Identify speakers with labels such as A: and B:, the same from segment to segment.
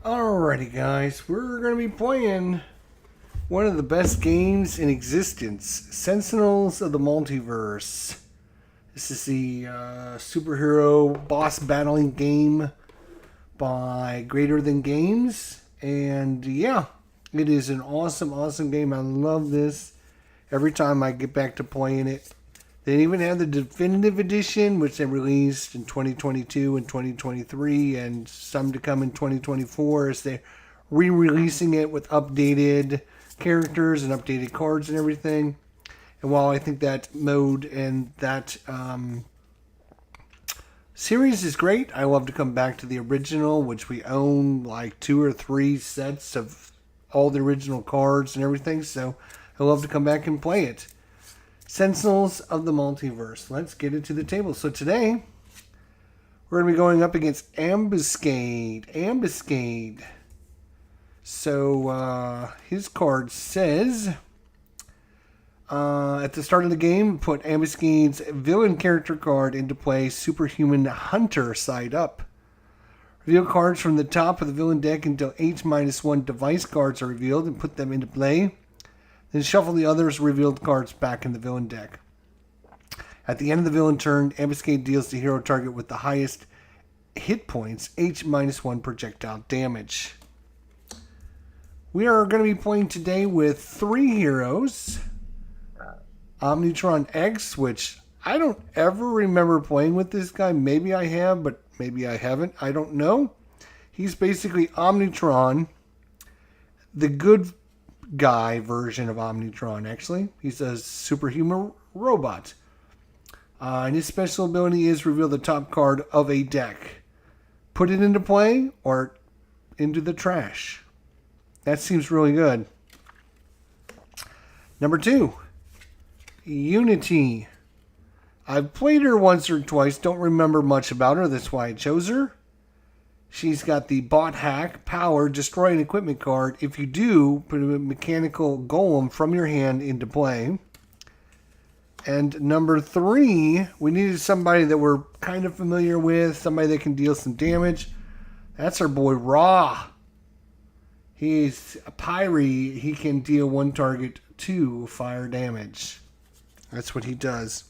A: Alrighty, guys, we're going to be playing one of the best games in existence, Sentinels of the Multiverse. This is the superhero boss battling game by Greater Than Games. And yeah, it is an awesome game. I love this. Every time I get back to playing it. They even have the definitive edition, which they released in 2022 and 2023, and some to come in 2024 as they're re-releasing it with updated characters and updated cards and everything. And while I think that mode and that series is great, I love to come back to the original, which we own like 2 or 3 sets of all the original cards and everything. So I love to come back and play it. Sentinels of the Multiverse. Let's get it to the table. So today, we're going to be going up against Ambuscade. So his card says, at the start of the game, put Ambuscade's villain character card into play, Superhuman Hunter side up. Reveal cards from the top of the villain deck until H-1 device cards are revealed and put them into play. Then shuffle the others revealed cards back in the villain deck. At the end of the villain turn, Ambuscade deals the hero target with the highest hit points, H-1 projectile damage. We are going to be playing today with 3 heroes. Omnitron X, which I don't ever remember playing with this guy. Maybe I have, but maybe I haven't. I don't know. He's basically Omnitron, the good guy version of Omnitron, actually. He's a superhuman robot. And his special ability is reveal the top card of a deck. Put it into play or into the trash. That seems really good. Number 2, Unity. I've played her once or twice. Don't remember much about her. That's why I chose her. She's got the bot hack, power, destroy an equipment card. If you do, put a mechanical golem from your hand into play. And number 3, we needed somebody that we're kind of familiar with, somebody that can deal some damage. That's our boy Ra. He's a Pyre. He can deal 1 target 2 fire damage. That's what he does.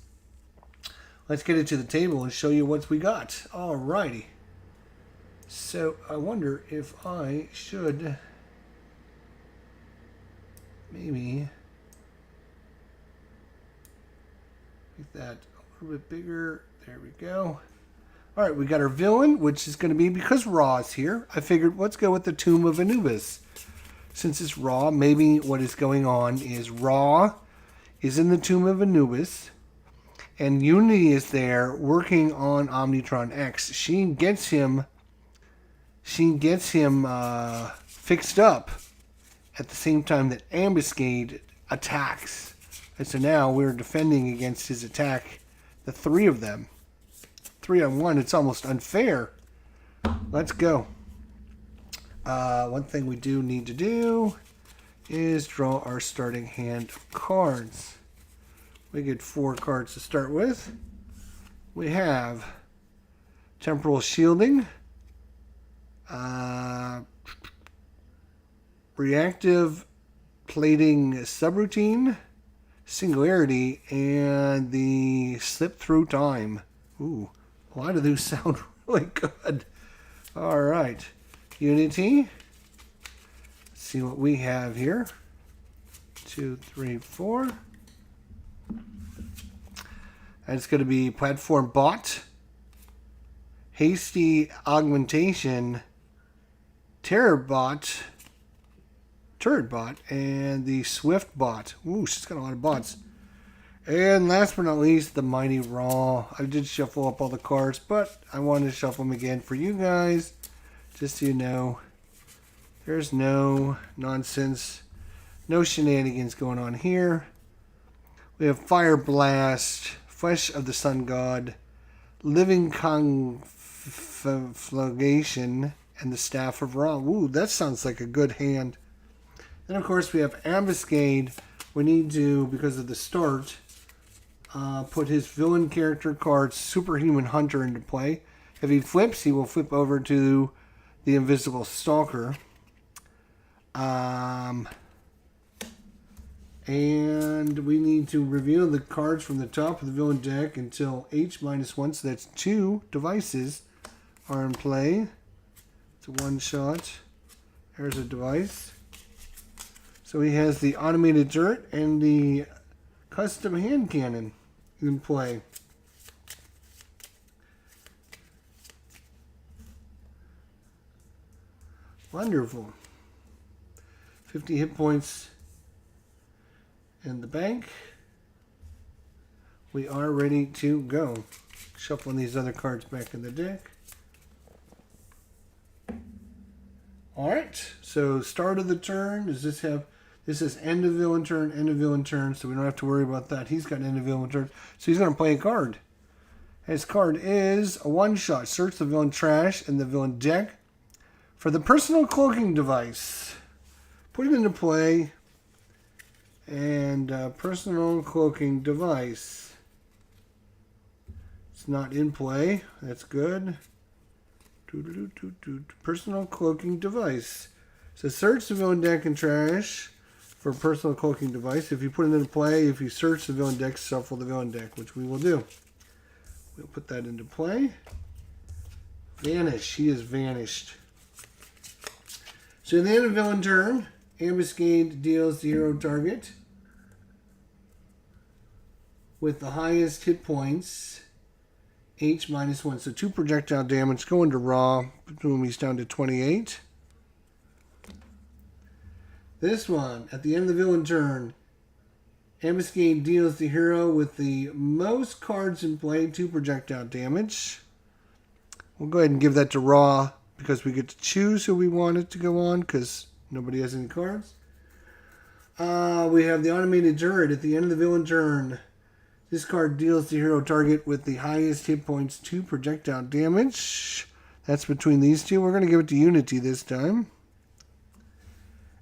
A: Let's get it to the table and show you what we got. Alrighty. So I wonder if I should maybe make that a little bit bigger. There we go. All right, we got our villain, which is going to be, because Raw is here, I figured let's go with the Tomb of Anubis. Since it's Raw, maybe what is going on is Raw is in the Tomb of Anubis, and Unity is there working on Omnitron X. She gets him fixed up at the same time that Ambuscade attacks. And so now we're defending against his attack, the 3 of them. 3-on-1, it's almost unfair. Let's go. One thing we do need to do is draw our starting hand of cards. We get 4 cards to start with. We have Temporal Shielding, Reactive Plating Subroutine, Singularity, and the Slip Through Time. Ooh, why do those sound really good? Alright, Unity. Let's see what we have here. 2, 3, 4. And it's going to be Platform Bot, Hasty Augmentation, Turret Bot, and the Swift Bot. Ooh, she's got a lot of bots. And last but not least, the Mighty Raw. I did shuffle up all the cards, but I wanted to shuffle them again for you guys, just so you know. There's no nonsense, no shenanigans going on here. We have Fire Blast, Flesh of the Sun God, Living Conflagration, and the Staff of Ra. Ooh, that sounds like a good hand. Then, of course, we have Ambuscade. We need to, because of the start, put his villain character card, Superhuman Hunter, into play. If he flips, he will flip over to the Invisible Stalker. And we need to reveal the cards from the top of the villain deck until H-1, so that's 2 devices are in play. It's a one shot. There's a device. So he has the automated turret and the custom hand cannon in play. Wonderful. 50 hit points in the bank. We are ready to go. Shuffling these other cards back in the deck. Alright, so start of the turn. Does this have... This is end of villain turn, so we don't have to worry about that. He's got end of villain turn, so he's going to play a card. His card is a one-shot. Search the villain trash in the villain deck for the personal cloaking device. Put it into play, and personal cloaking device. It's not in play. That's good. Personal cloaking device. So search the villain deck and trash for a personal cloaking device. If you put it into play, if you search the villain deck, shuffle the villain deck, which we will do. We'll put that into play. Vanish. He is vanished. So at the end of villain turn, Ambuscade deals the hero target with the highest hit points, H-1. So 2 projectile damage going to Raw. Boom, he's down to 28. This one, at the end of the villain turn, Ambuscade deals the hero with the most cards in play, 2 projectile damage. We'll go ahead and give that to Raw because we get to choose who we want it to go on because nobody has any cards. We have the automated turret at the end of the villain turn. This card deals the hero target with the highest hit points, 2 projectile damage. That's between these two. We're going to give it to Unity this time.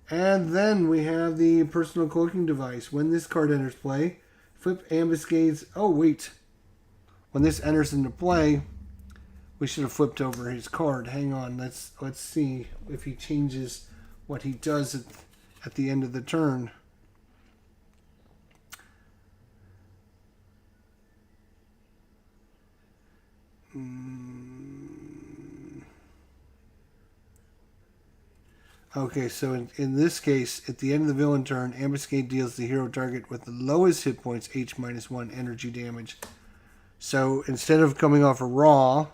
A: And then we have the personal cloaking device. When this card enters play, flip Ambuscade's... Oh, wait. When this enters into play, we should have flipped over his card. Hang on. Let's see if he changes what he does at the end of the turn. Okay, so in this case, at the end of the villain turn, Ambuscade deals the hero target with the lowest hit points, H-1 energy damage. So instead of coming off a Raw,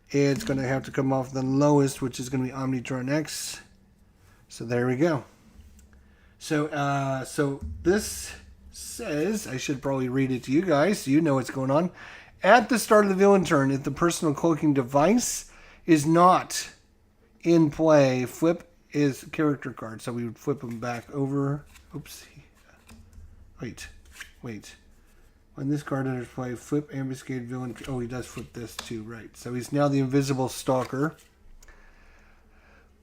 A: it's going to have to come off the lowest, which is going to be Omnitron X. So there we go. So this says, I should probably read it to you guys so you know what's going on. At the start of the villain turn, if the personal cloaking device is not in play, flip is character card. So we would flip him back over. Oops. Wait. When this card enters play, flip Ambuscade villain. Oh, he does flip this too, right. So he's now the Invisible Stalker.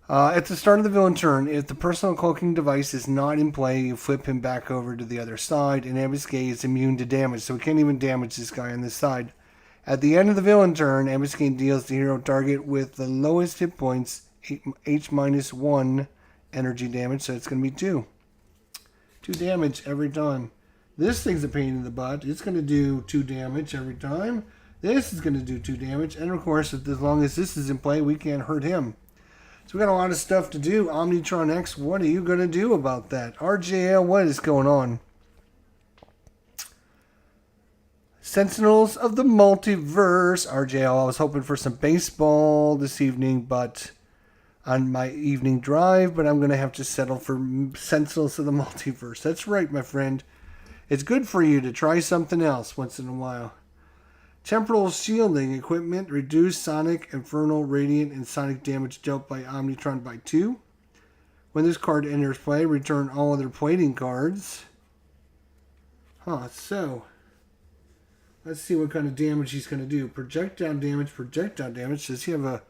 A: At the start of the villain turn, if the personal cloaking device is not in play, you flip him back over to the other side, and Ambuscade is immune to damage, so we can't even damage this guy on this side. At the end of the villain turn, Ambuscade deals the hero target with the lowest hit points, H-1 energy damage, so it's going to be 2. 2 damage every time. This thing's a pain in the butt. It's going to do 2 damage every time. This is going to do 2 damage, and of course, as long as this is in play, we can't hurt him. So we got a lot of stuff to do. Omnitron X, what are you going to do about that? RJL, what is going on? Sentinels of the Multiverse. RJL, I was hoping for some baseball this evening, but on my evening drive, but I'm going to have to settle for Sentinels of the Multiverse. That's right, my friend. It's good for you to try something else once in a while. Temporal shielding equipment. Reduce sonic, infernal, radiant, and sonic damage dealt by Omnitron by 2. When this card enters play, return all other plating cards. So let's see what kind of damage he's going to do. Projectile damage, projectile damage. Does he have a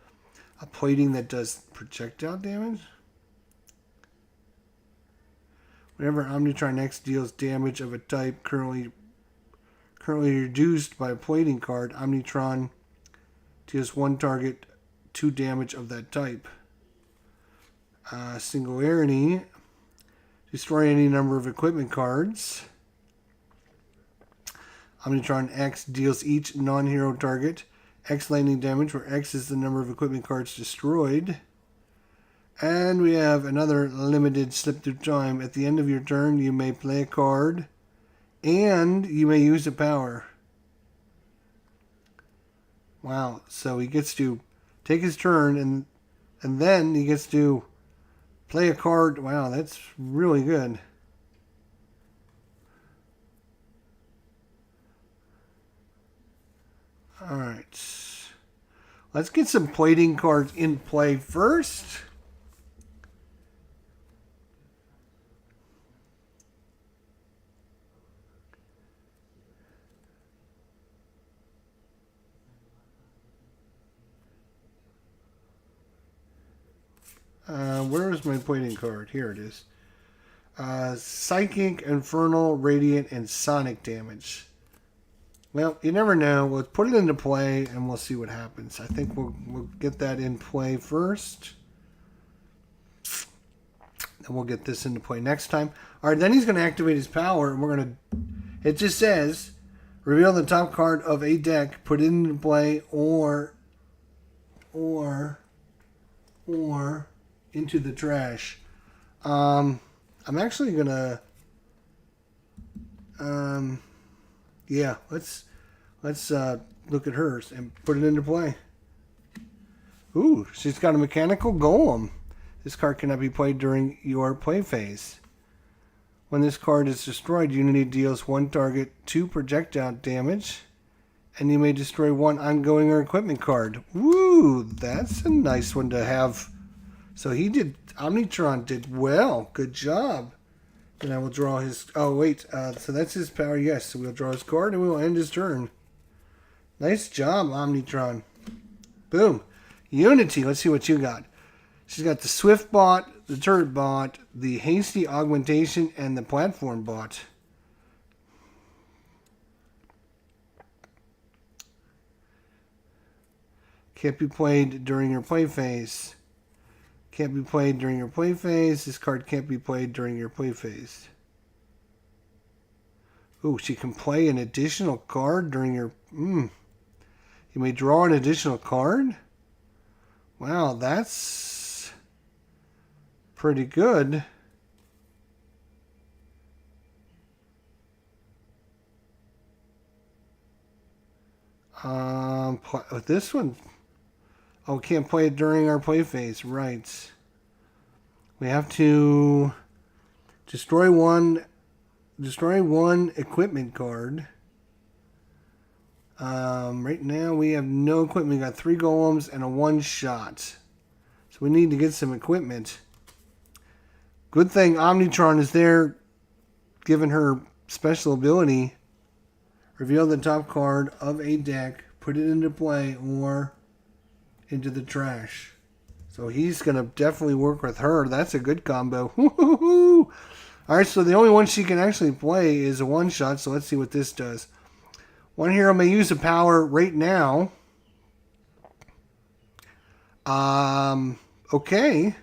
A: plating that does projectile damage? Whenever Omnitron X deals damage of a type currently reduced by a plating card, Omnitron deals 1 target 2 damage of that type. Singularity. Destroy any number of equipment cards. Omnitron X deals each non-hero target X lightning damage, where X is the number of equipment cards destroyed. And we have another limited slip through time. At the end of your turn, you may play a card, and you may use a power. Wow, so he gets to take his turn, and then he gets to play a card. Wow, that's really good. Alright. Let's get some plating cards in play first. Where is my plating card? Here it is. Psychic, Infernal, Radiant, and Sonic damage. Well, you never know. We'll put it into play, and we'll see what happens. I think we'll get that in play first. Then we'll get this into play next time. All right, then he's going to activate his power, and we're going to... It just says, reveal the top card of a deck, put it into play, or into the trash. I'm actually going to... yeah, let's look at hers and put it into play. Ooh, she's got a mechanical golem. This card cannot be played during your play phase. When this card is destroyed, Unity deals 1 target 2 projectile damage, and you may destroy 1 ongoing or equipment card. Woo, that's a nice one to have. So Omnitron did well. Good job. And I will draw his... Oh, wait. So that's his power, yes. So we'll draw his card and we will end his turn. Nice job, Omnitron. Boom. Unity, let's see what you got. She's got the Swift bot, the Turret bot, the Hasty Augmentation, and the Platform bot. Can't be played during your play phase. Can't be played during your play phase. This card can't be played during your play phase. Ooh, she can play an additional card during your... You may draw an additional card? Wow, that's pretty good. With this one... Oh, can't play it during our play phase. Right. We have to destroy one equipment card. Right now we have no equipment. We got 3 golems and a 1-shot. So we need to get some equipment. Good thing Omnitron is there, giving her special ability. Reveal the top card of a deck, put it into play, or into the trash. So he's going to definitely work with her. That's a good combo. Alright, so the only one she can actually play is a 1-shot. So let's see what this does. One hero may use a power right now. Okay.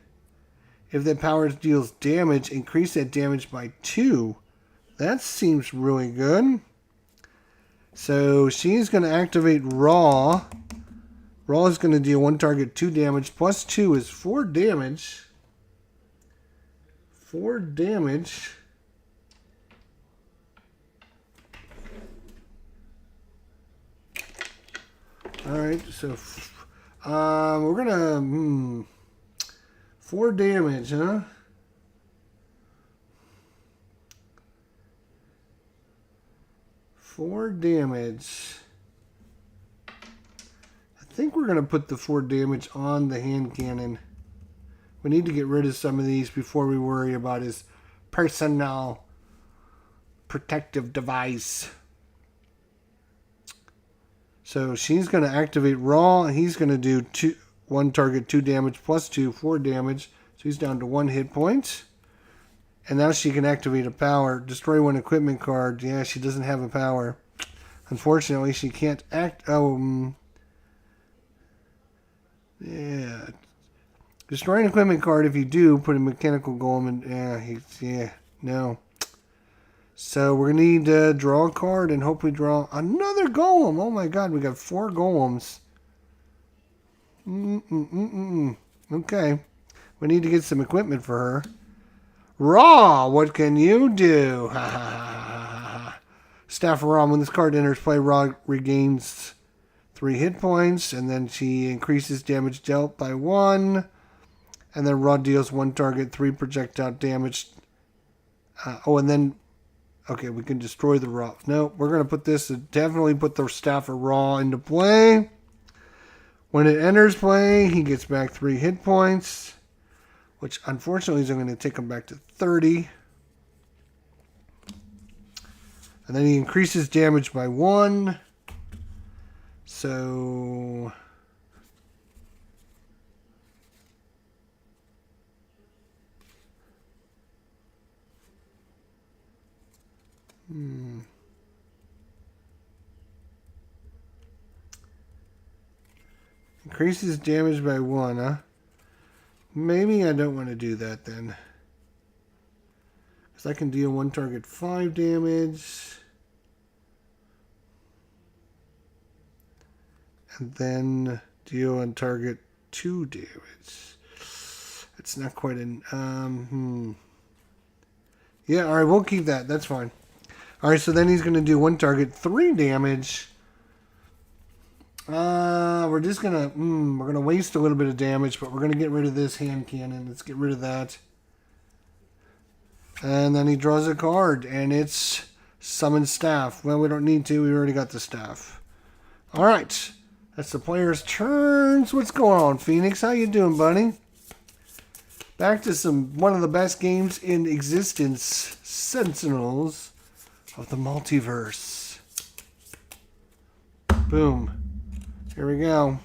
A: If that power deals damage, increase that damage by 2. That seems really good. So she's going to activate Raw. Raw is going to deal 1 target 2 damage. Plus 2 is 4 damage. 4 damage. Alright, so we're going to... 4 damage, huh? Four damage. I think we're going to put the 4 damage on the hand cannon. We need to get rid of some of these before we worry about his personal protective device. So she's going to activate Raw, and he's going to do 1 target 2 damage plus 2, 4 damage. So he's down to 1 hit point. And now she can activate a power. Destroy 1 equipment card. Yeah, she doesn't have a power. Unfortunately, she can't act... Yeah. Destroy an equipment card. If you do, put a mechanical golem in. Yeah, no. So we're going to need to draw a card and hopefully draw another golem. Oh my god, we got 4 golems. Okay. We need to get some equipment for her. Raw, what can you do? Staff of Raw, when this card enters play, Raw regains 3 hit points, and then she increases damage dealt by 1. And then Raw deals 1 target, 3 projectile damage. And then, okay, we can destroy the Raw. No, we're going to put this, definitely put the Staff of Raw into play. When it enters play, he gets back 3 hit points, which unfortunately is going to take him back to 30. And then he increases damage by 1. So increases damage by 1, huh? Maybe I don't want to do that then. Because I can deal 1 target 5 damage. And then deal on target 2 damage. It's not quite an... Yeah, alright, we'll keep that. That's fine. Alright, so then he's going to do 1 target 3 damage. We're just going to... we're going to waste a little bit of damage, but we're going to get rid of this hand cannon. Let's get rid of that. And then he draws a card, and it's Summon Staff. Well, we don't need to. We already got the staff. Alright. That's the player's turns. What's going on, Phoenix? How you doing, buddy? Back to one of the best games in existence. Sentinels of the Multiverse. Boom. Here we go.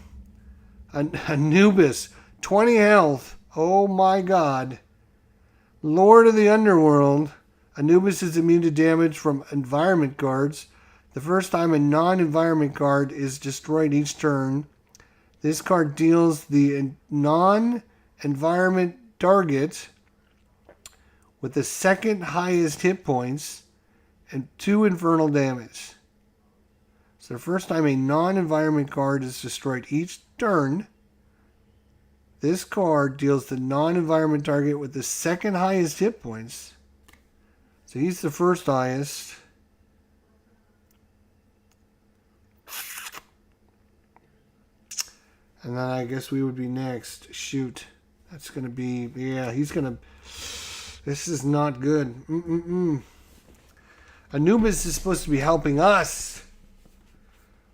A: Anubis. 20 health. Oh my god. Lord of the Underworld. Anubis is immune to damage from environment cards. The first time a non-environment card is destroyed each turn, this card deals the non-environment target with the second highest hit points and 2 infernal damage. So the first time a non-environment card is destroyed each turn, this card deals the non-environment target with the second highest hit points. So he's the first highest. And then I guess we would be next. Shoot. That's going to be... Yeah, he's going to... This is not good. Anubis is supposed to be helping us.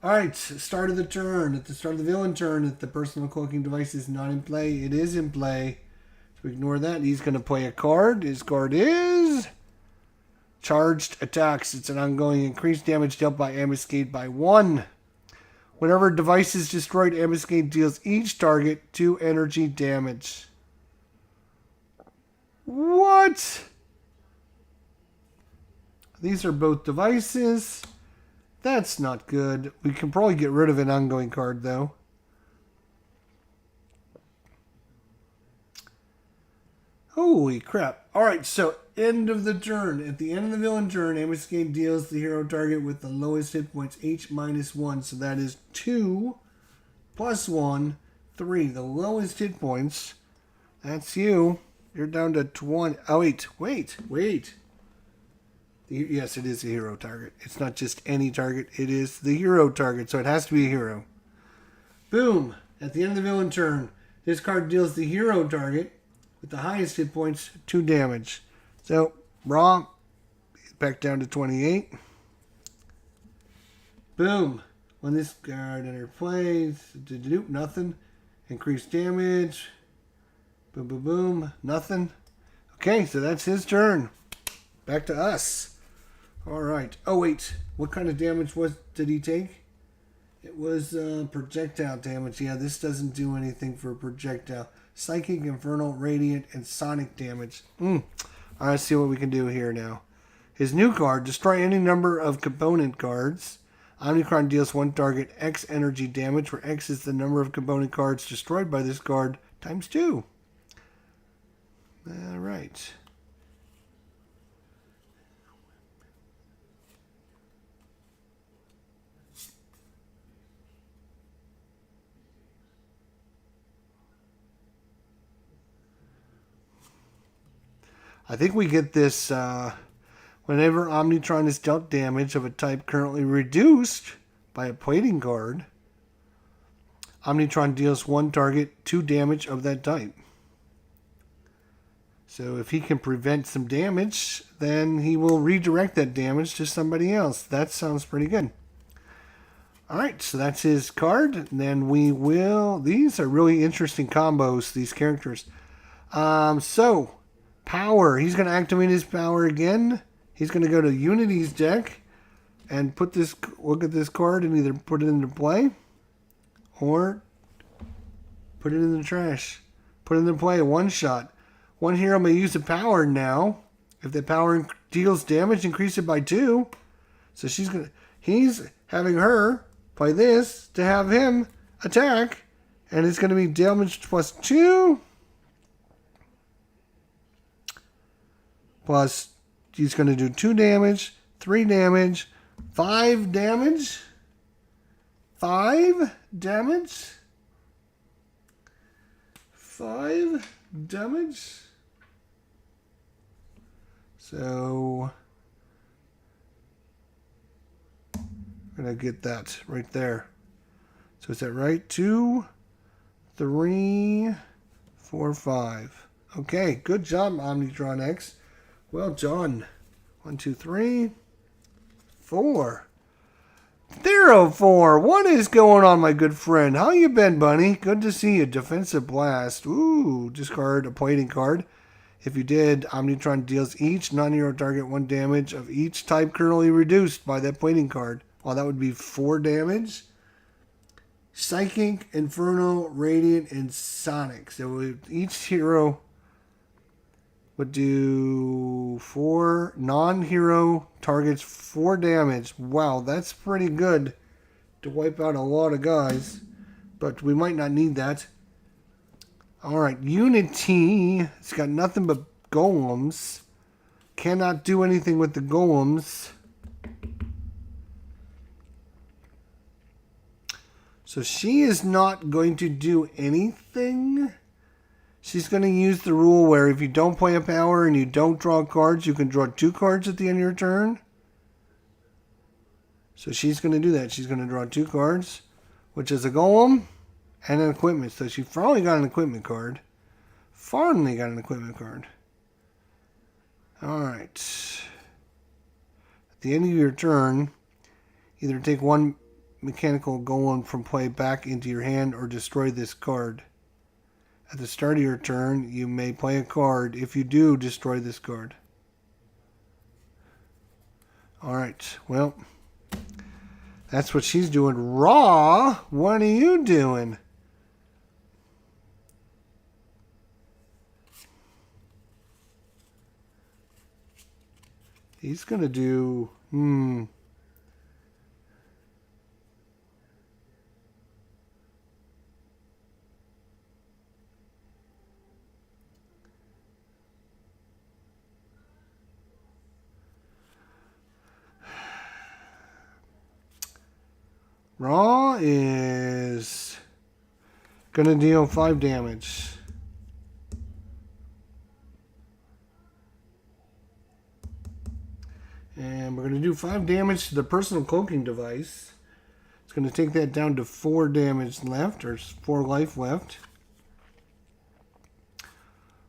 A: Alright, start of the turn. At the start of the villain turn, if the personal cloaking device is not in play, it is in play. So ignore that. He's going to play a card. His card is... Charged Attacks. It's an ongoing increased damage dealt by Ambuscade by 1. Whenever a device is destroyed, Ambuscade deals each target 2 energy damage. What? These are both devices. That's not good. We can probably get rid of an ongoing card, though. Holy crap. Alright, so end of the turn. At the end of the villain turn, Ambuscade deals the hero target with the lowest hit points, H minus 1. So that is 2 plus 1, 3. The lowest hit points. That's you. You're down to 20. Oh, wait. Yes, it is a hero target. It's not just any target. It is the hero target, so it has to be a hero. Boom. At the end of the villain turn, this card deals the hero target with the highest hit points, 2 damage. So, Raw, back down to 28. Boom. When this card enters play, nothing. Increased damage. Boom, boom, boom. Nothing. Okay, so that's his turn. Back to us. Alright. Oh, wait. What kind of damage did he take? It was projectile damage. Yeah, this doesn't do anything for projectile. Psychic, Infernal, Radiant, and Sonic damage. Alright, let's see what we can do here now. His new card, destroy any number of component cards Omnitron deals one target X energy damage, where X is the number of component cards destroyed by this card times 2. All right. I think we get this whenever Omnitron is dealt damage of a type currently reduced by a plating card. Omnitron deals one target 2 damage of that type. So if he can prevent some damage, then he will redirect that damage to somebody else. That sounds pretty good. Alright, so that's his card. And then we will... These are really interesting combos, these characters. So, power. He's going to activate his power again. He's going to go to Unity's deck and look at this card and either put it into play or put it in the trash. Put it into play, a one-shot. One hero may use a power now. If the power deals damage, increase it by 2. So he's having her play this to have him attack. And it's going to be damage plus 2. Plus, he's going to do 2 damage, 3 damage, 5 damage. 5 damage. 5 damage. So, I'm going to get that right there. So is that right? 2, 3, 4, 5. Okay, good job, Omnitron X. Well done. 1, 2, 3, 4. 0, 4. What is going on, my good friend? How you been, Bunny? Good to see you. Defensive Blast. Ooh, discard a plating card. If you did, Omnitron deals each non-hero target 1 damage of each type currently reduced by that plating card. Well, that would be 4 damage. Psychic, Infernal, Radiant, and Sonic. So each hero would do 4 non-hero targets, 4 damage. Wow, that's pretty good to wipe out a lot of guys. But we might not need that. Alright, Unity. It's got nothing but golems. Cannot do anything with the golems. So she is not going to do anything. She's going to use the rule where if you don't play a power and you don't draw cards, you can draw 2 cards at the end of your turn. So she's going to do that. She's going to draw 2 cards, which is a golem and an equipment. So she finally got an equipment card. Finally got an equipment card. Alright. At the end of your turn, either take 1 mechanical golem from play back into your hand or destroy this card. At the start of your turn, you may play a card. If you do, destroy this card. Alright, well, that's what she's doing. Raw, what are you doing? He's going to do... Raw is going to deal 5 damage. And we're going to do 5 damage to the personal cloaking device. It's going to take that down to 4 damage left, or 4 life left.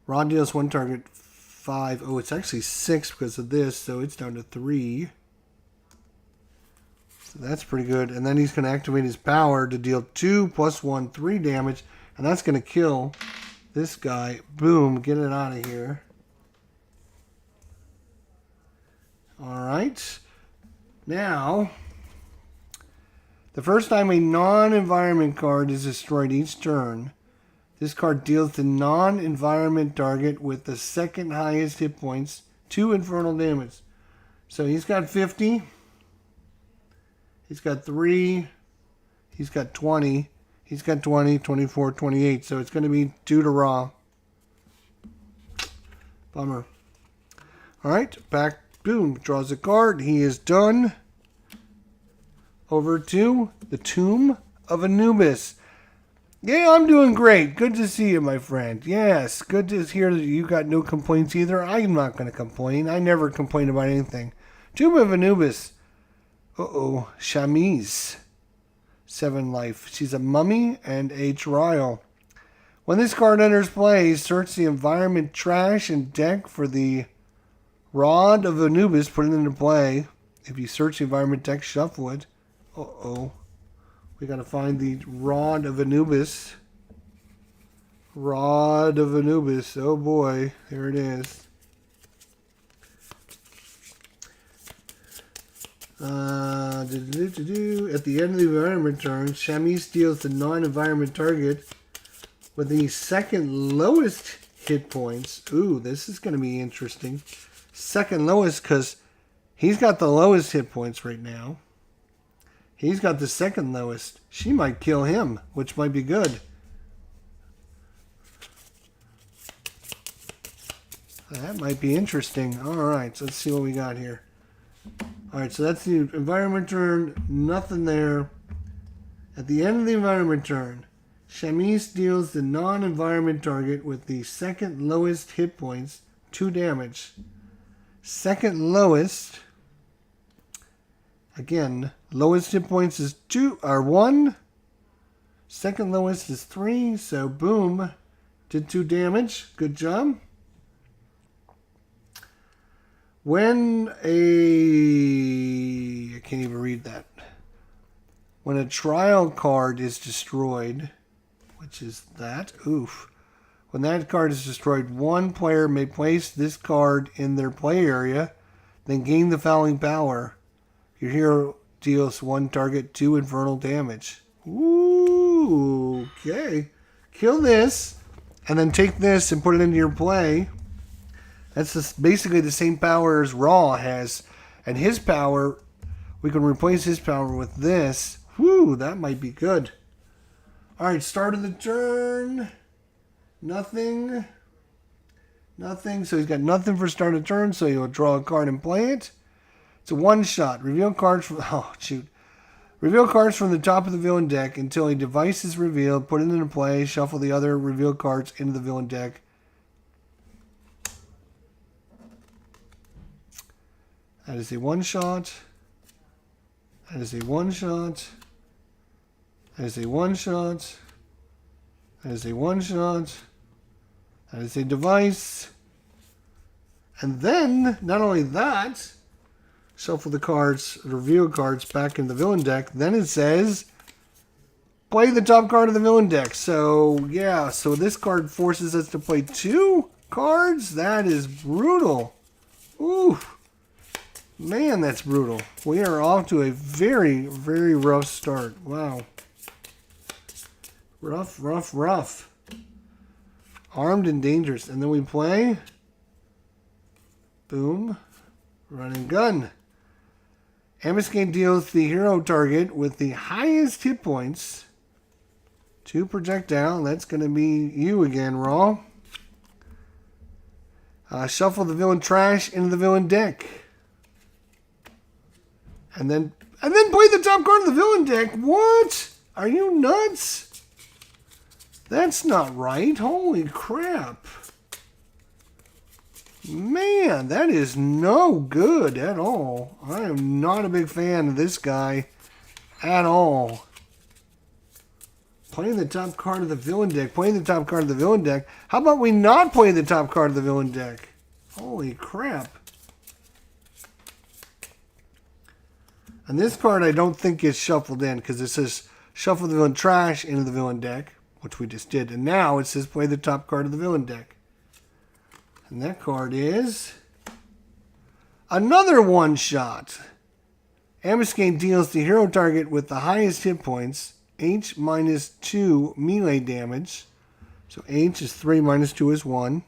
A: Raw deals 1 target 5. Oh, it's actually 6 because of this, so it's down to 3. So that's pretty good. And then he's going to activate his power to deal 2 plus 1, 3 damage. And that's going to kill this guy. Boom, get it out of here. Alright. Now, the first time a non-environment card is destroyed each turn, this card deals the non-environment target with the second highest hit points 2 infernal damage. So he's got 50. He's got 3. He's got 20. He's got 20, 24, 28. So it's going to be 2 to Raw. Bummer. All right, back. Boom. Draws a card. He is done. Over to the Tomb of Anubis. Yeah, I'm doing great. Good to see you, my friend. Yes, good to hear that you got no complaints either. I'm not going to complain. I never complain about anything. Tomb of Anubis. Uh-oh. Chamise. 7 life. She's a mummy and a trial. When this card enters play, search the environment trash and deck for the Rod of Anubis. Put it into play. If you search the environment deck, shuffle it. Uh-oh. We got to find the Rod of Anubis. Rod of Anubis. Oh boy. There it is. At the end of the environment turn, Chamise deals the non-environment target with the second lowest hit points. Ooh, this is going to be interesting. Second lowest because he's got the lowest hit points right now. He's got the second lowest. She might kill him, which might be good. That might be interesting. All right, so let's see what we got here. All right, so that's the environment turn. Nothing there. At the end of the environment turn, Chamise deals the non-environment target with the second lowest hit points, 2 damage. Second lowest. Again, lowest hit points is 1. Second lowest is 3. So boom, did 2 damage. Good job. When I can't even read that. When a trial card is destroyed, which is that, oof. When that card is destroyed, one player may place this card in their play area, then gain the following power. Your hero deals 1 target 2 infernal damage. Ooh, okay. Kill this, and then take this and put it into your play. That's just basically the same power as Raw has. And his power, we can replace his power with this. Whew, that might be good. Alright, start of the turn. Nothing. Nothing. So he's got nothing for start of turn, so he'll draw a card and play it. It's a one-shot. Reveal cards from... Oh, shoot. Reveal cards from the top of the villain deck until a device is revealed. Put it into play. Shuffle the other revealed cards into the villain deck. That is a one-shot. That is a one-shot. That is a one-shot. That is a one-shot. That is a device. And then, not only that, shuffle the cards, reveal cards back in the villain deck. Then it says, play the top card of the villain deck. So, yeah, so this card forces us to play 2 cards? That is brutal. Ooh. Man, that's brutal. We are off to a very, very rough start. Wow. Rough, rough, rough. Armed and dangerous. And then we play. Boom. Run and gun. Ambuscade deals the hero target with the highest hit points 2 projectile. That's going to be you again, Raw. Shuffle the villain trash into the villain deck. And then play the top card of the villain deck. What? Are you nuts? That's not right. Holy crap. Man, that is no good at all. I am not a big fan of this guy at all. Playing the top card of the villain deck. Playing the top card of the villain deck. How about we not play the top card of the villain deck? Holy crap. And this card I don't think is shuffled in because it says shuffle the villain trash into the villain deck, which we just did. And now it says play the top card of the villain deck. And that card is another one-shot. Ambuscade deals the hero target with the highest hit points, H minus 2 melee damage. So H is 3 minus 2 is 1.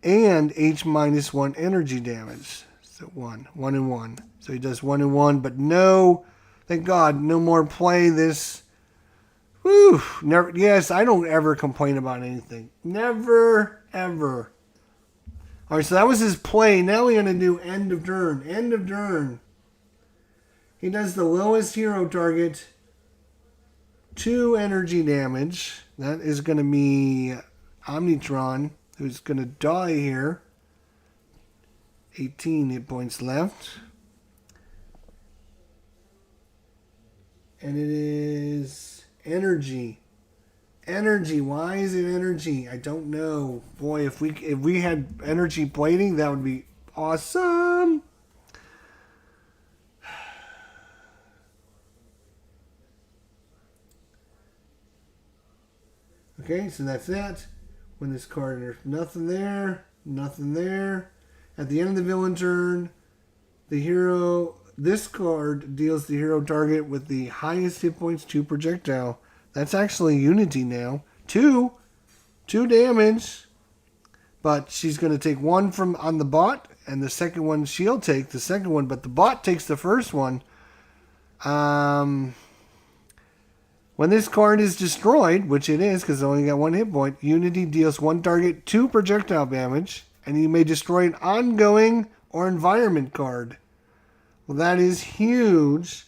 A: And H minus 1 energy damage. So 1 and 1. So he does 1 and 1, but no, thank God, no more play this. Whew, never. Yes, I don't ever complain about anything. Never, ever. All right, so that was his play. Now we're going to do end of turn. End of turn. He does the lowest hero target, 2 energy damage. That is going to be Omnitron, who's going to die here. 18 hit points left. And it is energy. Energy. Why is it energy? I don't know. Boy, if we had energy plating, that would be awesome. Okay, so that's that. When this card, there's nothing there, nothing there. At the end of the villain turn, the hero, this card deals the hero target with the highest hit points 2 projectile. That's actually Unity now. 2 damage. But she's going to take 1 from on the bot, and the second one she'll take the second one, but the bot takes the first one. When this card is destroyed, which it is because it only got 1 hit point, Unity deals 1 target 2 projectile damage, and you may destroy an ongoing or environment card. Well, that is huge.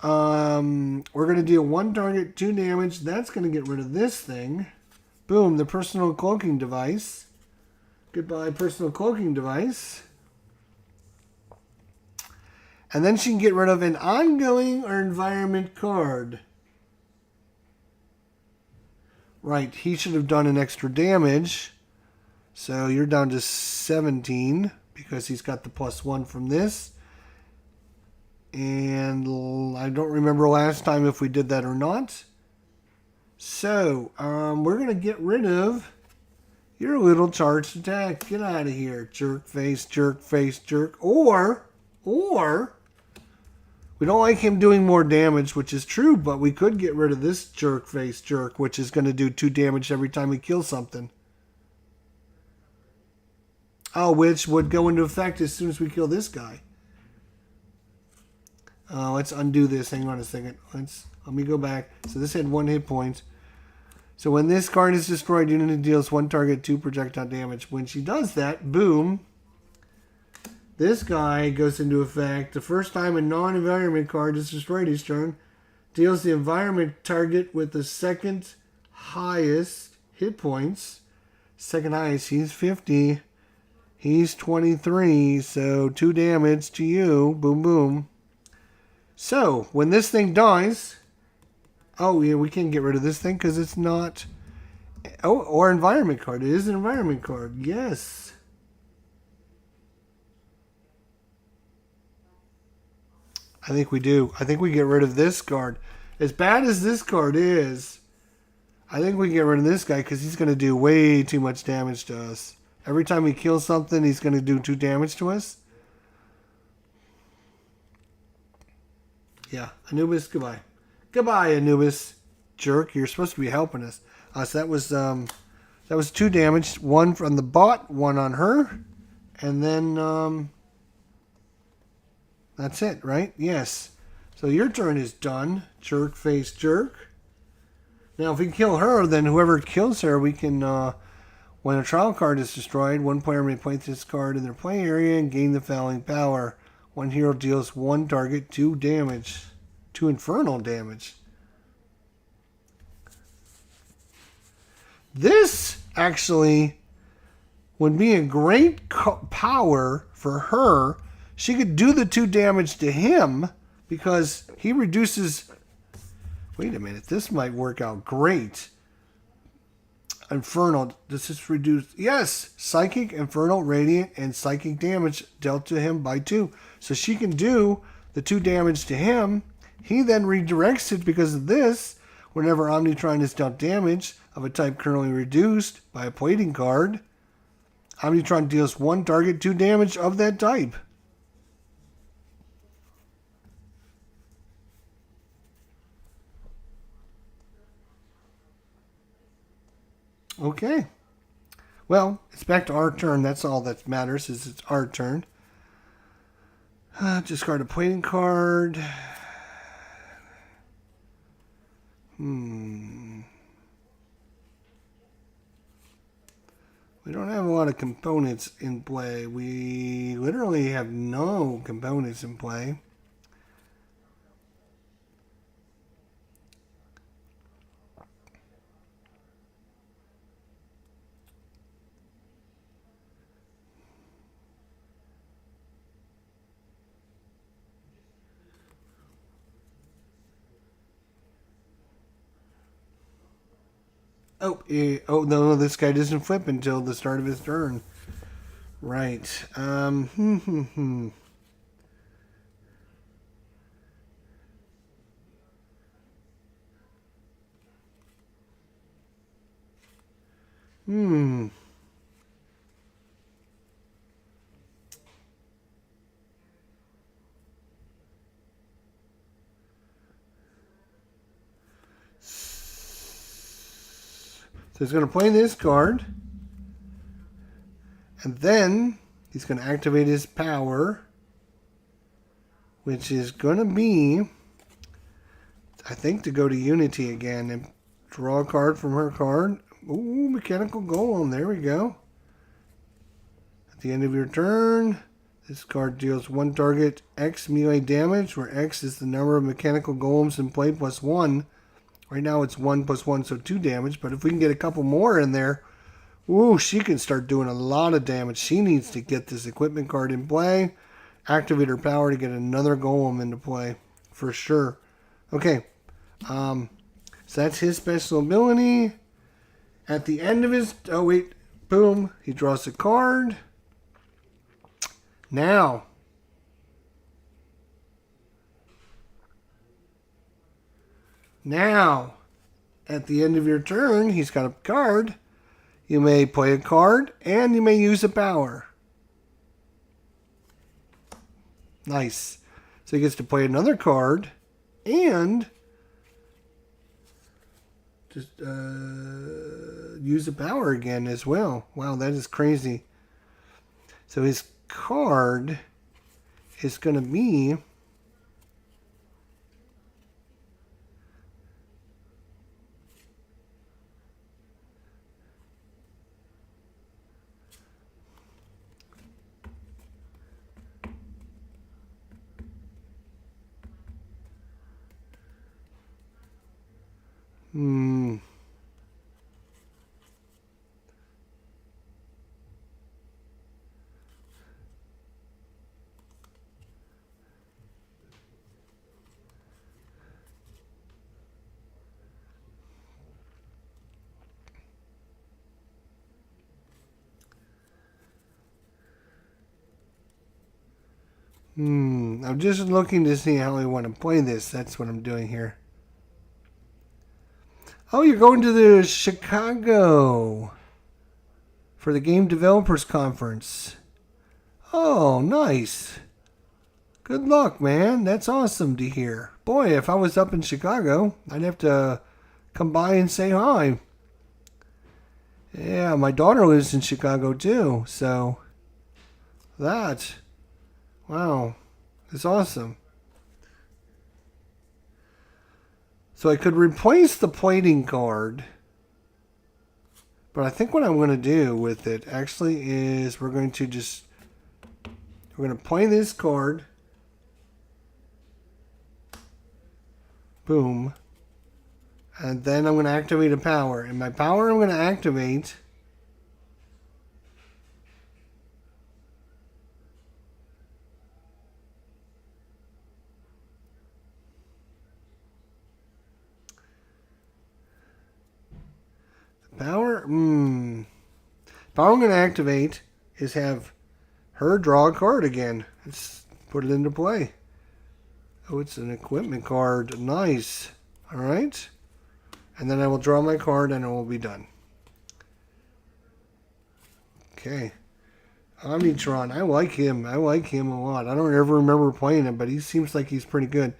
A: We're going to deal 1 target 2 damage. That's going to get rid of this thing. Boom, the personal cloaking device. Goodbye, personal cloaking device. And then she can get rid of an ongoing or environment card. Right, he should have done an extra damage. So you're down to 17 because he's got the +1 from this. And I don't remember last time if we did that or not. So we're going to get rid of your little charged attack. Get out of here. Jerk face, jerk face, jerk. Or we don't like him doing more damage, which is true, but we could get rid of this jerk face jerk, which is going to do 2 damage every time we kill something. Oh, which would go into effect as soon as we kill this guy. Let's undo this. Hang on a second. Let me go back. So this had 1 hit point. So when this card is destroyed, Unity deals 1 target 2 projectile damage. When she does that, boom. This guy goes into effect. The first time a non-environment card is destroyed each turn, deals the environment target with the second highest hit points. Second highest, he's 50. He's 23, so 2 damage to you. Boom, boom. So, when this thing dies... Oh, yeah, we can't get rid of this thing because it's not... Oh, or environment card. It is an environment card. Yes. I think we do. I think we get rid of this card. As bad as this card is, I think we get rid of this guy because he's going to do way too much damage to us. Every time we kill something, he's going to do 2 damage to us. Yeah, Anubis, goodbye. Goodbye, Anubis. Jerk, you're supposed to be helping us. So that was 2 damage. 1 from the bot, 1 on her. And then that's it, right? Yes. So your turn is done. Jerk face jerk. Now if we kill her, then whoever kills her, we can, when a trial card is destroyed, 1 player may place this card in their play area and gain the following power. 1 hero deals 1 target 2 damage. 2 infernal damage. This actually would be a great power for her. She could do the 2 damage to him because he reduces... Wait a minute, this might work out great. Infernal, this is reduced... Yes, Psychic, Infernal, Radiant, and Psychic damage dealt to him by 2. So she can do the 2 damage to him. He then redirects it because of this. Whenever Omnitron is dealt damage of a type currently reduced by a plating card, Omnitron deals 1 target 2 damage of that type. Okay. Well, it's back to our turn. That's all that matters is it's our turn. Discard a playing card. We don't have a lot of components in play. We literally have no components in play. Oh no, this guy doesn't flip until the start of his turn. Right. So he's going to play this card. And then he's going to activate his power, which is going to be, I think, to go to Unity again and draw a card from her card. Ooh, Mechanical Golem. There we go. At the end of your turn, this card deals one target X melee damage, where X is the number of Mechanical Golems in play plus 1. Right now it's 1 plus 1, so 2 damage. But if we can get a couple more in there, ooh, she can start doing a lot of damage. She needs to get this equipment card in play, activate her power to get another golem into play, for sure. Okay, so that's his special ability. At the end of his, oh wait, boom, he draws a card. Now, at the end of your turn, he's got a card. You may play a card, and you may use a power. Nice. So he gets to play another card, and just use a power again as well. Wow, that is crazy. So his card is going to be I'm just looking to see how I want to play this. That's what I'm doing here. Oh, you're going to the Chicago for the Game Developers Conference. Oh, nice. Good luck, man. That's awesome to hear. Boy, if I was up in Chicago, I'd have to come by and say hi. Yeah, my daughter lives in Chicago too, so that, wow, it's awesome. So I could replace the plating card, but I think what I'm going to do with it actually is we're going to play this card. Boom. And then I'm going to activate a power. And my power I'm going to activate power I'm going to activate is have her draw a card again. Let's put it into play. Oh, it's an equipment card. Nice. All right. And then I will draw my card and it will be done. Okay. Omnitron. I like him. I like him a lot. I don't ever remember playing him, but he seems like he's pretty good.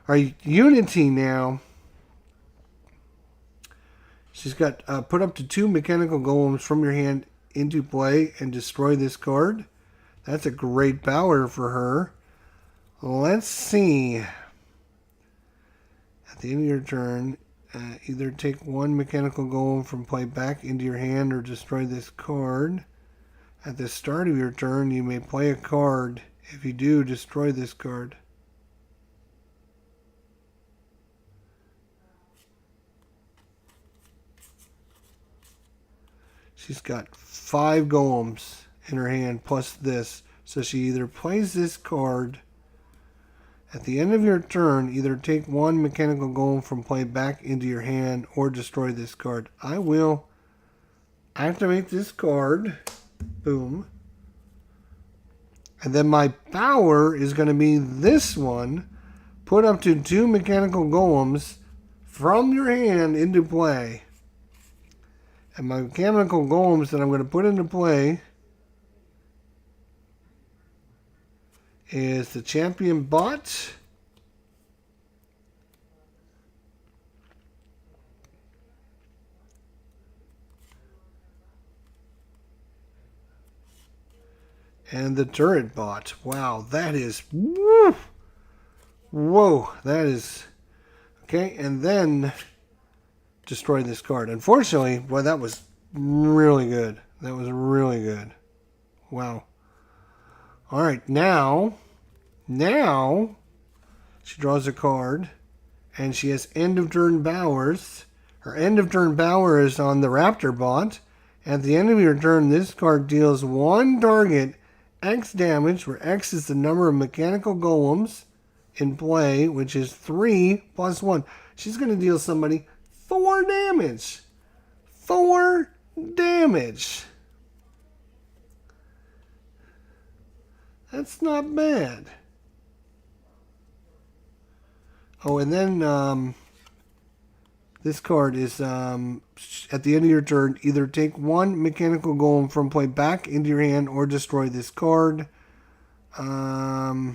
A: All right, Unity now. She's got put up to 2 mechanical golems from your hand into play and destroy this card. That's a great power for her. Let's see. At the end of your turn, either take one mechanical golem from play back into your hand or destroy this card. At the start of your turn, you may play a card. If you do, destroy this card. She's got 5 golems in her hand plus this. So she either plays this card. At the end of your turn, either take one mechanical golem from play back into your hand or destroy this card. I will activate this card. Boom. And then my power is going to be this one. Put up to 2 mechanical golems from your hand into play. And my mechanical golems that I'm going to put into play is the champion bot. And the turret bot. Wow, that is... Woo! Whoa, that is... Okay, and then destroy this card. Unfortunately, well, that was really good. That was really good. Wow. All right, now she draws a card, and she has end of turn powers. Her end of turn power is on the Raptor bot. At the end of your turn, this card deals one target X damage, where X is the number of mechanical golems in play, which is 3 plus 1. She's going to deal somebody 4 damage. 4 damage. That's not bad. Oh, and then this card is at the end of your turn, either take one mechanical golem from play back into your hand or destroy this card. I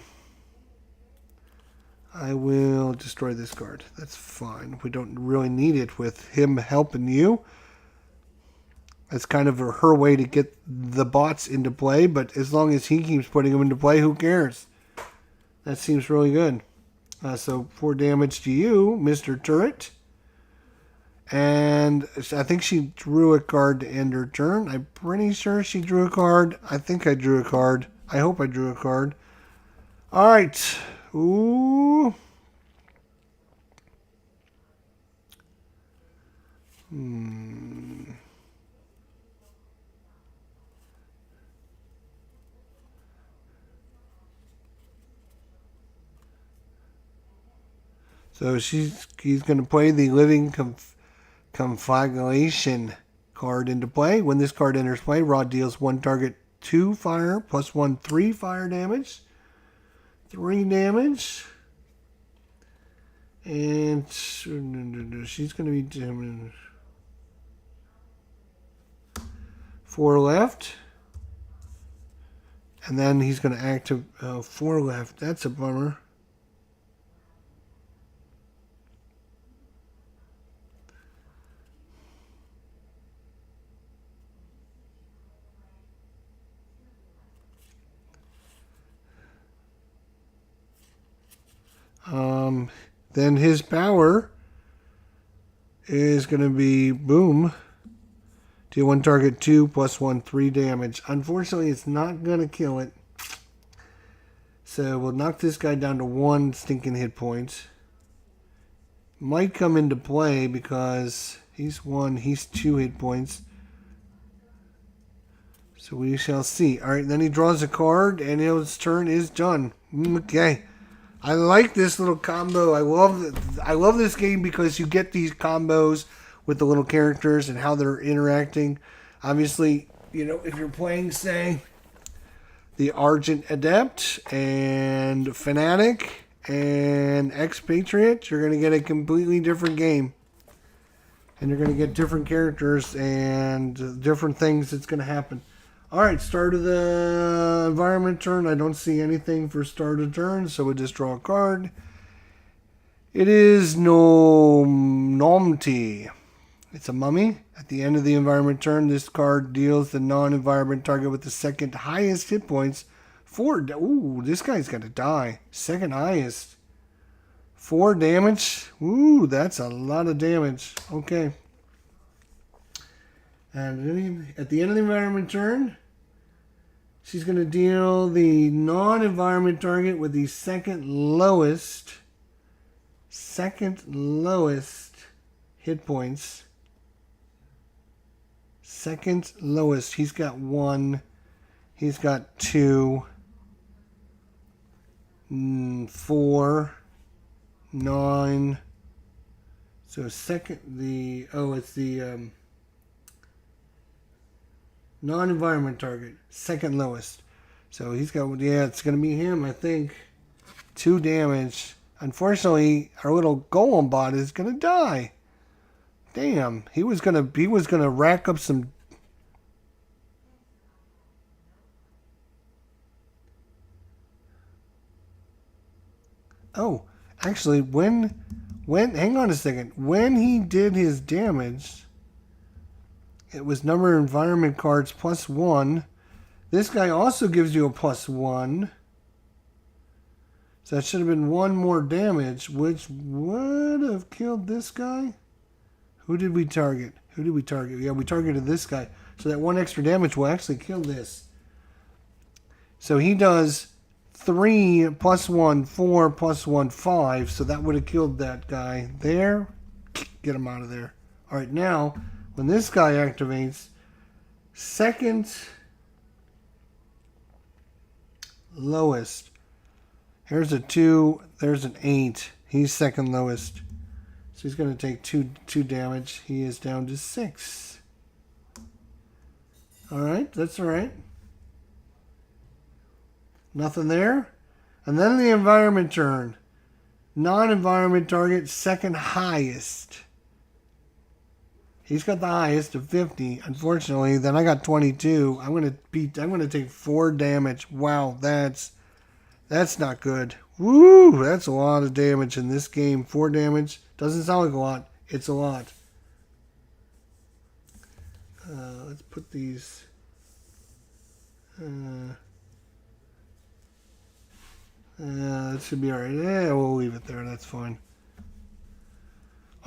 A: will destroy this card. That's fine. We don't really need it with him helping you. That's kind of her way to get the bots into play, but as long as he keeps putting them into play, who cares? That seems really good. So 4 damage to you, Mr. Turret. And I think she drew a card to end her turn. I'm pretty sure she drew a card. I think I drew a card. I hope I drew a card. All right. Ooh. So he's going to play the Living Conflagration card into play. When this card enters play, Rod deals one target 2 fire plus 1 3 fire damage. 3 damage. And she's going to be doing 4 left. And then he's going to active 4 left. That's a bummer. Then his power is going to be boom. Deal one target 2 plus 1 3 damage. Unfortunately, it's not going to kill it. So we'll knock this guy down to 1 stinking hit point. Might come into play because he's 1, he's 2 hit points. So we shall see. All right, then he draws a card and his turn is done. Okay. I like this little combo. I love this game because you get these combos with the little characters and how they're interacting. Obviously, you know, if you're playing, say, the Argent Adept and Fanatic and Expatriate, you're going to get a completely different game. And you're going to get different characters and different things that's going to happen. All right, start of the environment turn. I don't see anything for start of turn, so we'll just draw a card. It is Nomti. It's a mummy. At the end of the environment turn, this card deals the non-environment target with the second highest hit points Ooh, this guy's got to die. Second highest. 4 damage. Ooh, that's a lot of damage. Okay. And at the end of the environment turn, she's going to deal the non-environment target with the second lowest hit points. Second lowest. He's got 1. He's got 2. 4. 9. So it's the non-environment target, second lowest. So he's got, it's going to be him, I think. 2 damage. Unfortunately, our little golem bot is going to die. Damn, he was going to rack up some. Oh, actually, when hang on a second. When he did his damage, it was number of environment cards +1. This guy also gives you a +1. So that should have been 1 more damage, which would have killed this guy. Who did we target? Yeah, we targeted this guy. So that 1 extra damage will actually kill this. So he does 3 +1, 4 +1, 5. So that would have killed that guy there. Get him out of there. All right, now, when this guy activates, second lowest. Here's a 2. There's an 8. He's second lowest. So he's going to take 2 damage. He is down to 6. All right, that's all right. Nothing there. And then the environment turn. Non-environment target, second highest. He's got the highest of 50. Unfortunately, then I got 22. I'm going to take 4 damage. Wow, that's not good. Woo, that's a lot of damage in this game. 4 damage. Doesn't sound like a lot. It's a lot. Let's put these. That should be alright. Yeah, we'll leave it there. That's fine.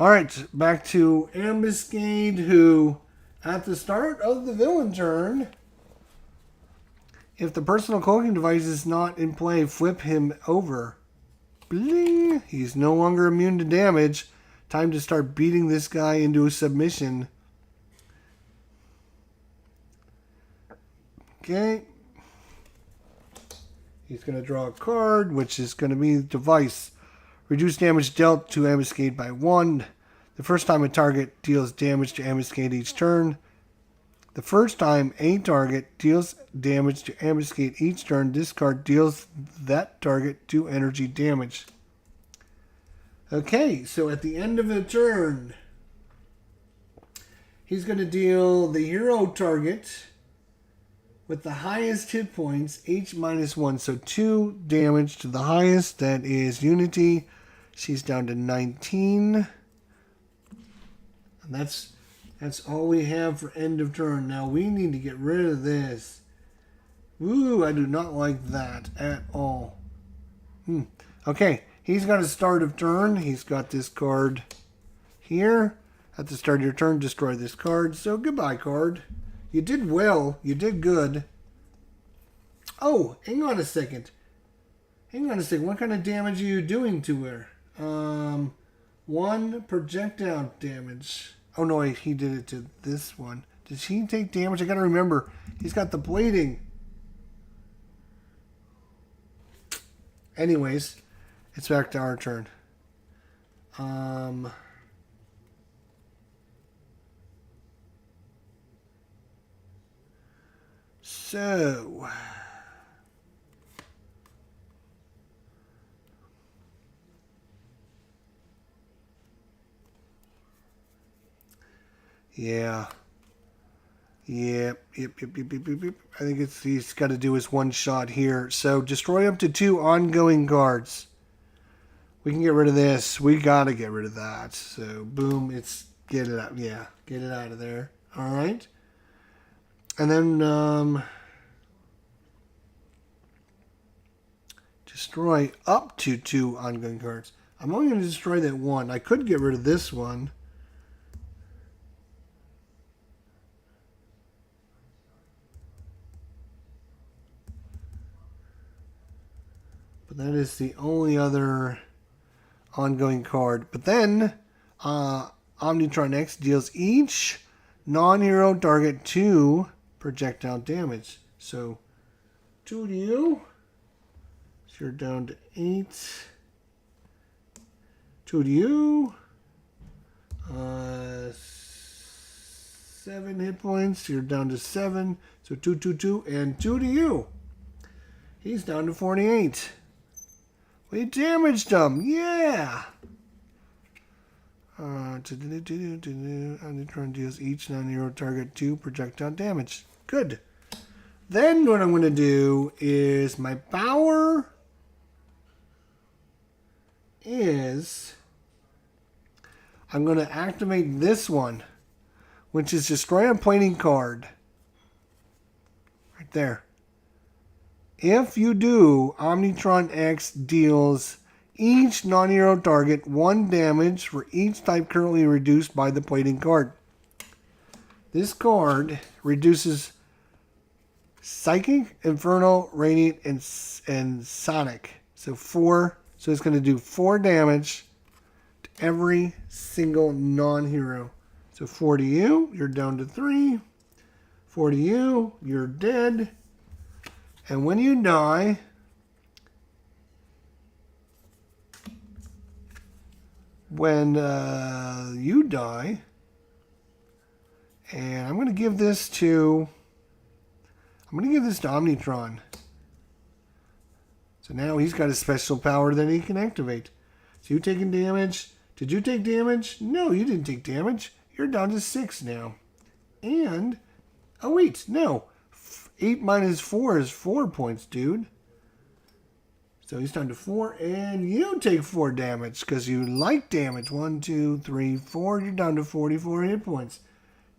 A: Alright, back to Ambuscade, who, at the start of the villain turn, if the personal cloaking device is not in play, flip him over. Bling! He's no longer immune to damage. Time to start beating this guy into a submission. Okay. He's going to draw a card, which is going to be the device. Reduce damage dealt to Ambuscade by 1. The first time a target deals damage to Ambuscade each turn. The first time a target deals damage to Ambuscade each turn, this card deals that target 2 energy damage. Okay, so at the end of the turn, he's going to deal the hero target with the highest hit points, H -1. So 2 damage to the highest. That is Unity. She's down to 19. And that's all we have for end of turn. Now we need to get rid of this. Ooh, I do not like that at all. Okay, he's got a start of turn. He's got this card here. At the start of your turn, destroy this card. So goodbye, card. You did well. You did good. Oh, hang on a second. What kind of damage are you doing to her? 1 projectile damage. Oh, no, he did it to this one. Did she take damage? I gotta remember. He's got the blading. Anyways, it's back to our turn. So, yeah. Yep. I think he's got to do his 1 shot here. So, destroy up to 2 ongoing cards. We can get rid of this. We got to get rid of that. So, boom, get it out. Yeah, get it out of there. All right. And then, Destroy up to 2 ongoing cards. I'm only going to destroy that one. I could get rid of this one. But that is the only other ongoing card. But then, Omnitron X deals each non-hero target 2 projectile damage. So, 2 to you. So you're down to 8. 2 to you. 7 hit points. You're down to 7. So 2, 2, 2, and 2 to you. He's down to 48. We damaged him. Yeah. Omnitron deals each non-hero target 2 projectile damage. Good. Then what I'm going to do is my power is I'm going to activate this one, which is destroy a plating card. Right there. If you do, Omnitron X deals each non-hero target 1 damage for each type currently reduced by the plating card. This card reduces Psychic, Infernal, Radiant, and Sonic. So it's going to do 4 damage to every single non-hero. So 4 to you, you're down to 3. 4 to you, you're dead. And when you die, and I'm going to give this to Omnitron. So now he's got a special power that he can activate. So you taking damage? Did you take damage? No, you didn't take damage. You're down to 6 now. And, oh wait, no. 8 minus 4 is 4 points, dude. So he's down to 4, and you take 4 damage because you like damage. 1, 2, 3, 4. You're down to 44 hit points.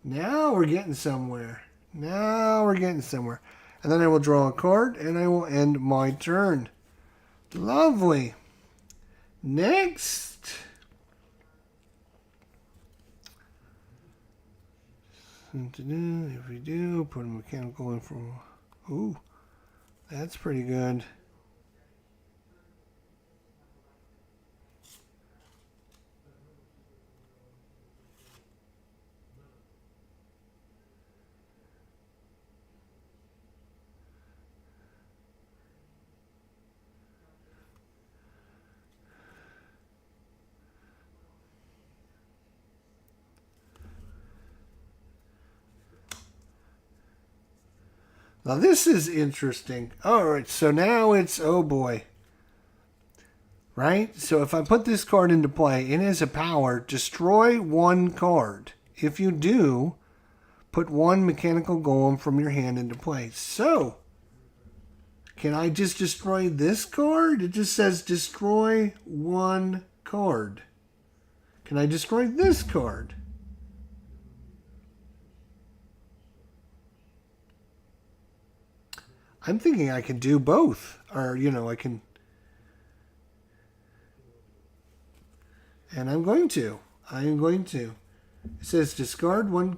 A: Now we're getting somewhere. And then I will draw a card, and I will end my turn. Lovely. Next. If we do, put a mechanical in for... Ooh, that's pretty good. Now this is interesting. Alright, so now it's, oh boy. Right? So if I put this card into play, it has a power, destroy 1 card. If you do, put 1 mechanical golem from your hand into play. So, can I just destroy this card? It just says destroy 1 card. Can I destroy this card? I'm thinking I can do both. Or, I can... And I'm going to. It says discard 1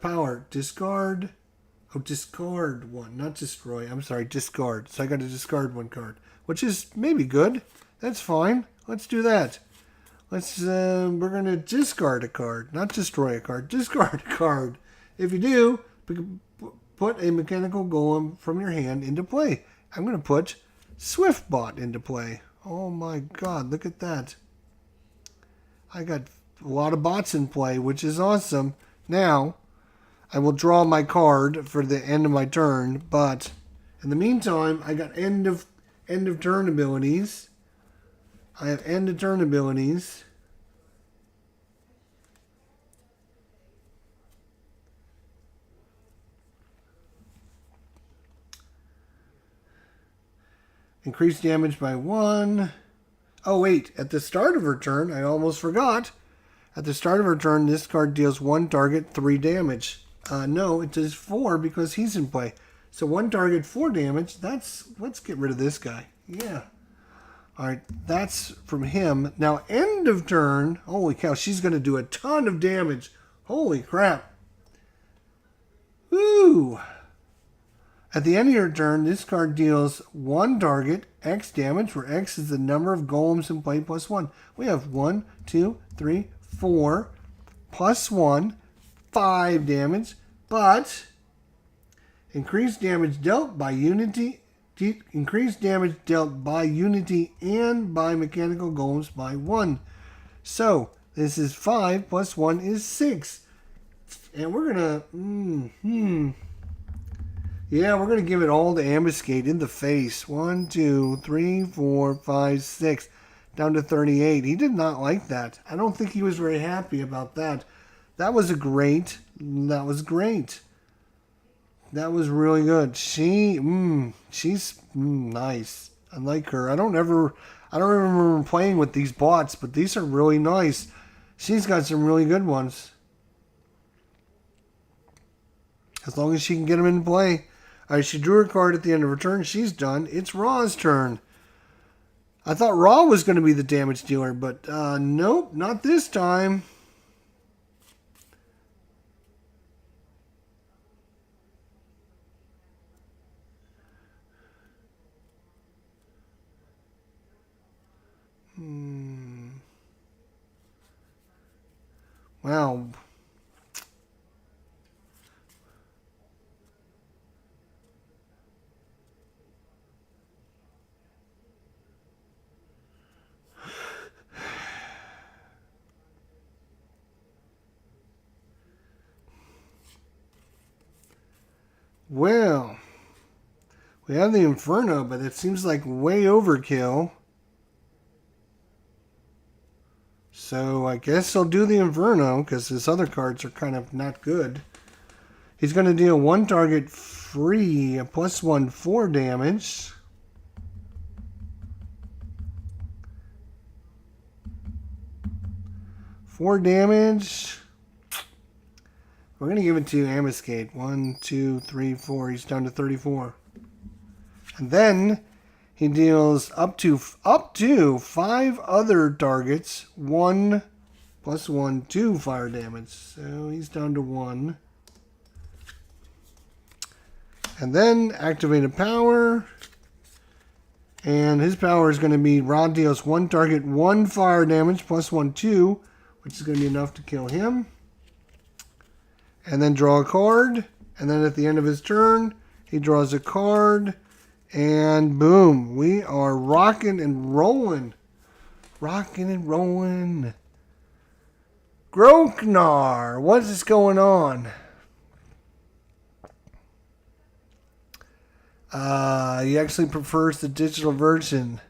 A: power. Discard. Oh, discard 1. Not destroy. I'm sorry, discard. So I got to discard 1 card. Which is maybe good. That's fine. Let's do that. We're going to discard a card. Not destroy a card. Discard a card. If you do... Put a mechanical golem from your hand into play. I'm going to put Swiftbot into play. Oh my god, look at that. I got a lot of bots in play, which is awesome. Now, I will draw my card for the end of my turn, but in the meantime, I got end of turn abilities. I have end of turn abilities. Increase damage by 1. Oh, wait. At the start of her turn, I almost forgot. At the start of her turn, this card deals 1 target 3 damage. No, it does 4 because he's in play. So 1 target 4 damage. Let's get rid of this guy. Yeah. Alright, that's from him. Now, end of turn. Holy cow, she's going to do a ton of damage. Holy crap. Woo! At the end of your turn, this card deals 1 target, X damage, where X is the number of golems in play plus 1. We have 1, 2, 3, 4, plus 1, 5 damage, but increased damage dealt by unity, increased damage dealt by unity and by mechanical golems by 1. So, this is 5 plus 1 is 6. And we're going to, yeah, we're going to give it all to Ambuscade in the face. 1, 2, 3, 4, 5, 6. Down to 38. He did not like that. I don't think he was very happy about that. That was great. That was great. That was really good. She's nice. I like her. I don't remember playing with these bots, but these are really nice. She's got some really good ones. As long as she can get them in play. Alright, she drew her card at the end of her turn. She's done. It's Raw's turn. I thought Raw was going to be the damage dealer, but nope, not this time. Wow. Well, we have the Inferno, but it seems like way overkill. So I guess I'll do the Inferno, because his other cards are kind of not good. He's going to deal 1 target free, plus 1, 4 damage. Four damage. We're going to give it to Ambuscade. 1, 2, 3, 4. He's down to 34. And then he deals up to 5 other targets. 1 plus 1, 2 fire damage. So he's down to 1. And then activate a power. And his power is going to be Rod deals 1 target, 1 fire damage, plus 1, 2, which is going to be enough to kill him. And then draw a card. And then at the end of his turn, he draws a card. And boom, we are rocking and rolling. Rocking and rolling. Groknar, what is going on? He actually prefers the digital version.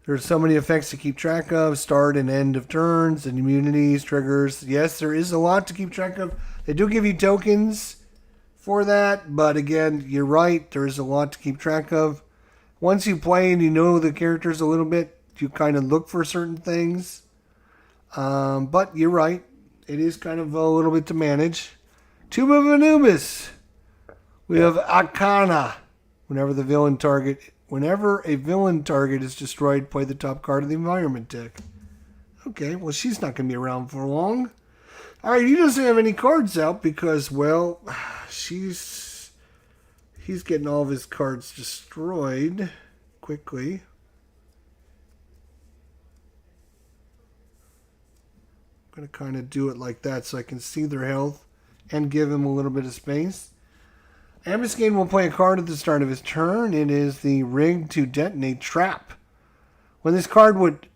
A: There's so many effects to keep track of. Start and end of turns and immunities, triggers. Yes, there is a lot to keep track of. They do give you tokens for that. But again, you're right. There is a lot to keep track of. Once you play and you know the characters a little bit, you kind of look for certain things. But you're right. It is kind of a little bit to manage. Tomb of Anubis. We have Akana. Whenever a villain target is destroyed, play the top card of the environment deck. Okay, well, she's not going to be around for long. All right, he doesn't have any cards out because, well, he's getting all of his cards destroyed quickly. I'm going to kind of do it like that so I can see their health and give him a little bit of space. Ambuscade will play a card at the start of his turn. It is the Rig to Detonate Trap. When this card would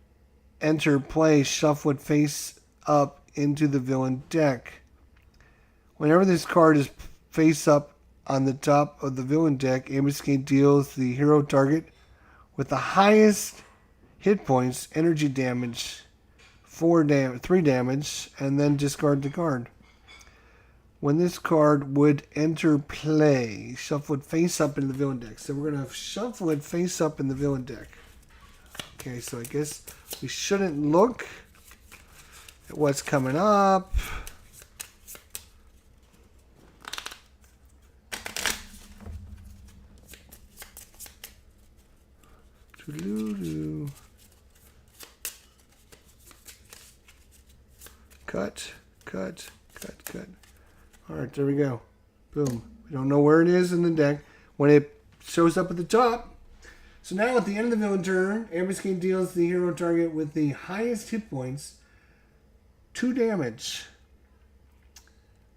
A: enter play, shuffle it face up into the villain deck. Whenever this card is face up on the top of the villain deck, Ambuscade deals the hero target with the highest hit points, energy damage, 3 damage, and then discard the card. When this card would enter play, shuffle it face up in the villain deck. So we're going to shuffle it face up in the villain deck. Okay, so I guess we shouldn't look at what's coming up. Cut. All right, there we go. Boom. We don't know where it is in the deck when it shows up at the top. So now at the end of the villain turn, Ambuscade deals the hero target with the highest hit points 2 damage.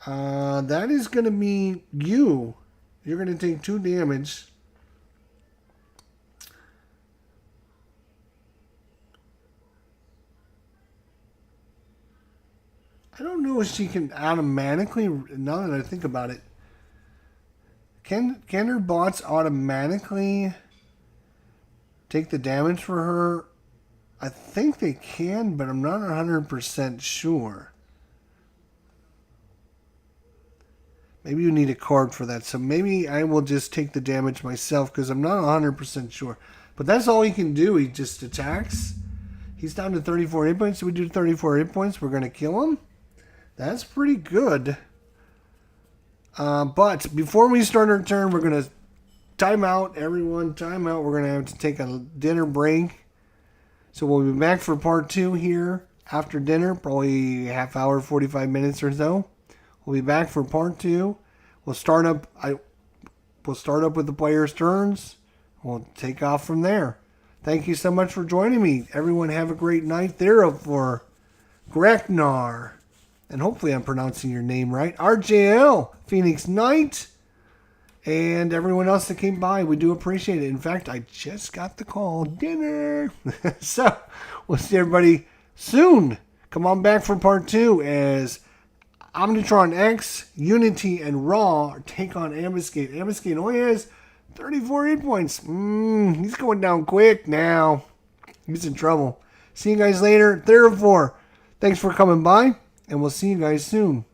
A: That is going to be you. You're going to take 2 damage. I don't know if she can automatically, now that I think about it, can her bots automatically take the damage for her? I think they can, but I'm not 100% sure. Maybe you need a card for that, so maybe I will just take the damage myself because I'm not 100% sure. But that's all he can do. He just attacks. He's down to 34 hit points. So we do 34 hit points. We're going to kill him. That's pretty good. But before we start our turn, we're going to time out. Everyone, time out. We're going to have to take a dinner break. So we'll be back for part 2 here after dinner. Probably a half hour, 45 minutes or so. We'll be back for part 2. We'll start up with the players' turns. We'll take off from there. Thank you so much for joining me. Everyone have a great night there for Greknar. And hopefully I'm pronouncing your name right. RJL, Phoenix Knight, and everyone else that came by. We do appreciate it. In fact, I just got the call. Dinner. So, we'll see everybody soon. Come on back for part 2 as Omnitron X, Unity, and Raw take on Ambuscade. Ambuscade only has 34 hit points. He's going down quick now. He's in trouble. See you guys later. Therefore, thanks for coming by, and we'll see you guys soon.